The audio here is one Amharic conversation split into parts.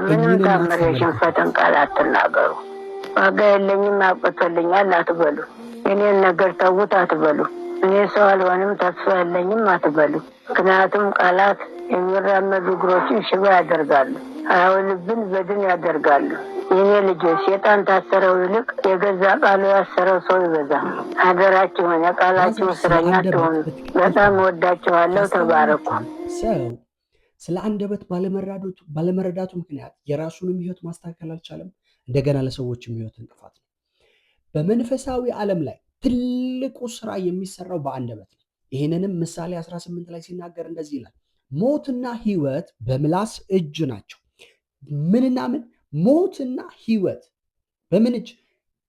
በምንም ታምር የሽንፈትን ቃል አትናገሩ። ዋጋ የለኝም አብቅቶልኛል አትበሉ። የኔን ነገር ተዉት አትበሉ። እኔ ሰው አልሆንም ተስፋ የለኝም አትበሉ። ምክንያቱም ቃላት የሚራመዱ እግሮችን ሽባ ያደርጋሉ፣ ሕያው ልብን በድን ያደርጋሉ። የኔ ልጆች ሴጣን ታሰረው ይልቅ የገዛ ቃሉ ያሰረው ሰው ይበዛል። አደራችሁን የቃላችሁ እስረኛ አትሁኑ። በጣም ወዳችኋለሁ። ተባረኩ። ሰው ስለ አንደበት ባለመረዳቱ ምክንያት የራሱንም ሕይወት ማስተካከል አልቻለም። እንደገና ለሰዎችም ሕይወት እንቅፋት ነው። በመንፈሳዊ ዓለም ላይ ትልቁ ስራ የሚሰራው በአንደበት ነው። ይህንንም ምሳሌ 18 ላይ ሲናገር እንደዚህ ይላል፣ ሞትና ሕይወት በምላስ እጅ ናቸው። ምንና ምን? ሞትና ሕይወት በምን እጅ?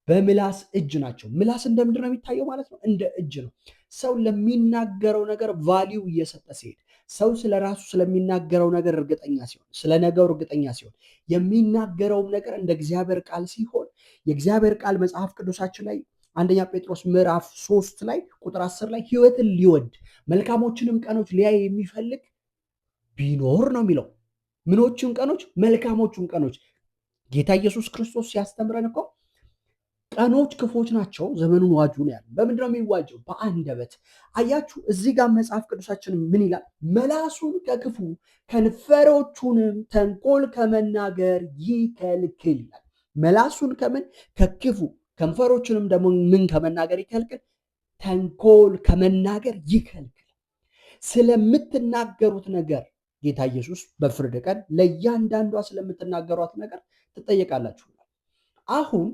በምላስ እጅ ናቸው። ምላስ እንደምንድን ነው የሚታየው ማለት ነው? እንደ እጅ ነው። ሰው ለሚናገረው ነገር ቫሊዩ እየሰጠ ሲሄድ፣ ሰው ስለ ራሱ ስለሚናገረው ነገር እርግጠኛ ሲሆን፣ ስለ ነገሩ እርግጠኛ ሲሆን፣ የሚናገረውም ነገር እንደ እግዚአብሔር ቃል ሲሆን፣ የእግዚአብሔር ቃል መጽሐፍ ቅዱሳችን ላይ አንደኛ ጴጥሮስ ምዕራፍ 3 ላይ ቁጥር 10 ላይ ሕይወትን ሊወድ መልካሞችንም ቀኖች ሊያይ የሚፈልግ ቢኖር ነው የሚለው። ምኖቹን ቀኖች? መልካሞቹን ቀኖች። ጌታ ኢየሱስ ክርስቶስ ሲያስተምረን እኮ ቀኖች ክፎች ናቸው፣ ዘመኑን ዋጁ ነው ያለው። በምንድነው የሚዋጀው? በአንደበት። አያችሁ፣ እዚህ ጋር መጽሐፍ ቅዱሳችን ምን ይላል? መላሱን ከክፉ ከንፈሮቹንም ተንኮል ከመናገር ይከልክል ይላል። መላሱን ከምን? ከክፉ ከንፈሮቹንም ደግሞ ምን ከመናገር ይከልክል? ተንኮል ከመናገር ይከልክል። ስለምትናገሩት ነገር ጌታ ኢየሱስ በፍርድ ቀን ለእያንዳንዷ ስለምትናገሯት ነገር ትጠየቃላችሁ። አሁን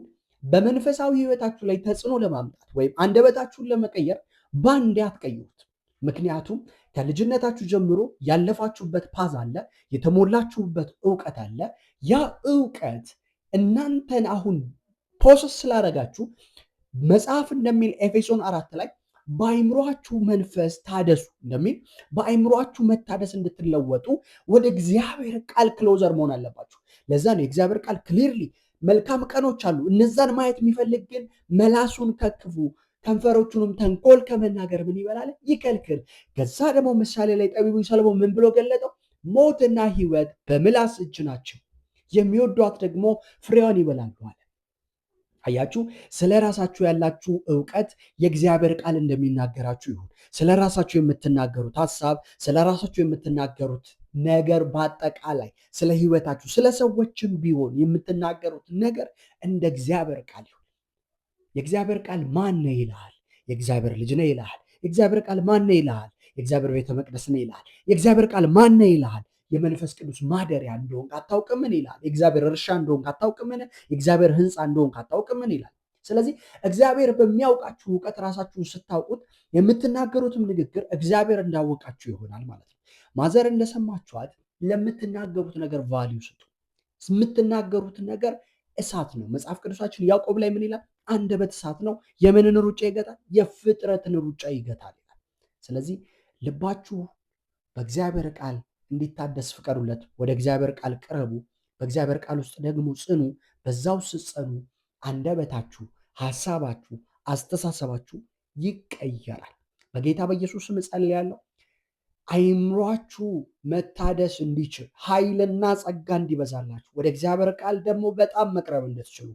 በመንፈሳዊ ሕይወታችሁ ላይ ተጽዕኖ ለማምጣት ወይም አንደበታችሁን ለመቀየር ባንዴ አትቀይሩት። ምክንያቱም ከልጅነታችሁ ጀምሮ ያለፋችሁበት ፓዝ አለ፣ የተሞላችሁበት እውቀት አለ። ያ እውቀት እናንተን አሁን ፕሮሰስ ስላደረጋችሁ መጽሐፍ እንደሚል ኤፌሶን 4 ላይ በአይምሯችሁ መንፈስ ታደሱ እንደሚል በአይምሯችሁ መታደስ እንድትለወጡ ወደ እግዚአብሔር ቃል ክሎዘር መሆን አለባችሁ። ለዛ ነው የእግዚአብሔር ቃል ክሊርሊ መልካም ቀኖች አሉ፣ እነዛን ማየት የሚፈልግ ግን መላሱን ከክፉ ከንፈሮቹንም ተንኮል ከመናገር ምን ይበላል? ይከልክል። ከዛ ደግሞ ምሳሌ ላይ ጠቢቡ ሰሎሞን ምን ብሎ ገለጠው? ሞትና ሕይወት በምላስ እጅ ናቸው፣ የሚወዷት ደግሞ ፍሬዋን ይበላሉ አለ። አያችሁ፣ ስለ ራሳችሁ ያላችሁ እውቀት የእግዚአብሔር ቃል እንደሚናገራችሁ ይሁን። ስለ ራሳችሁ የምትናገሩት ሀሳብ፣ ስለ ራሳችሁ የምትናገሩት ነገር፣ በአጠቃላይ ስለ ህይወታችሁ፣ ስለ ሰዎችም ቢሆን የምትናገሩት ነገር እንደ እግዚአብሔር ቃል ይሁን። የእግዚአብሔር ቃል ማን ነው ይልሃል? የእግዚአብሔር ልጅ ነው ይልሃል። የእግዚአብሔር ቃል ማን ነው ይልሃል? የእግዚአብሔር ቤተ መቅደስ ነው ይልሃል። የእግዚአብሔር ቃል ማን ነው ይልሃል? የመንፈስ ቅዱስ ማደሪያ እንደሆንክ አታውቅምን ይላል። የእግዚአብሔር እርሻ እንደሆንክ አታውቅምን? የእግዚአብሔር ህንፃ እንደሆንክ አታውቅምን ይላል። ስለዚህ እግዚአብሔር በሚያውቃችሁ እውቀት ራሳችሁን ስታውቁት የምትናገሩትም ንግግር እግዚአብሔር እንዳወቃችሁ ይሆናል ማለት ነው። ማዘር እንደሰማችኋት ለምትናገሩት ነገር ቫልዩ ስጡ። የምትናገሩት ነገር እሳት ነው። መጽሐፍ ቅዱሳችን ያዕቆብ ላይ ምን ይላል? አንደበት እሳት ነው፣ የምንን ሩጫ ይገታል? የፍጥረትን ሩጫ ይገታል ይላል። ስለዚህ ልባችሁ በእግዚአብሔር ቃል እንዲታደስ ፍቀዱለት። ወደ እግዚአብሔር ቃል ቅረቡ። በእግዚአብሔር ቃል ውስጥ ደግሞ ጽኑ። በዛው ስትጸኑ አንደበታችሁ፣ ሐሳባችሁ፣ አስተሳሰባችሁ ይቀየራል። በጌታ በኢየሱስ ስም እጸልያለሁ። አይምሯችሁ መታደስ እንዲችል ኃይልና ጸጋ እንዲበዛላችሁ ወደ እግዚአብሔር ቃል ደግሞ በጣም መቅረብ እንድትችሉ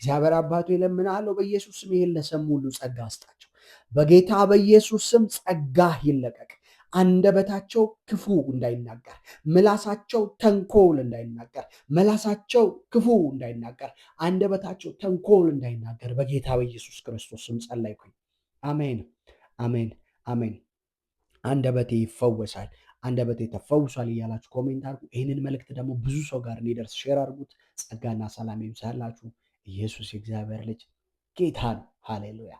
እግዚአብሔር አባቱ ይለምናለሁ። በኢየሱስ ስም ይሄን ለሰሙ ሁሉ ጸጋ አስጣቸው። በጌታ በኢየሱስ ስም ጸጋ ይለቀቅ። አንደበታቸው ክፉ እንዳይናገር፣ ምላሳቸው ተንኮል እንዳይናገር፣ ምላሳቸው ክፉ እንዳይናገር፣ አንደበታቸው ተንኮል እንዳይናገር በጌታ በኢየሱስ ክርስቶስ ስም ጸለይኩኝ። አሜን፣ አሜን፣ አሜን። አንደበቴ ይፈወሳል፣ አንደበቴ ተፈውሷል እያላችሁ ኮሜንት አድርጉ። ይህንን መልእክት ደግሞ ብዙ ሰው ጋር እንዲደርስ ሼር አድርጉት። ጸጋና ሰላም ይብዛላችሁ። ኢየሱስ የእግዚአብሔር ልጅ ጌታ ነው። ሃሌሉያ።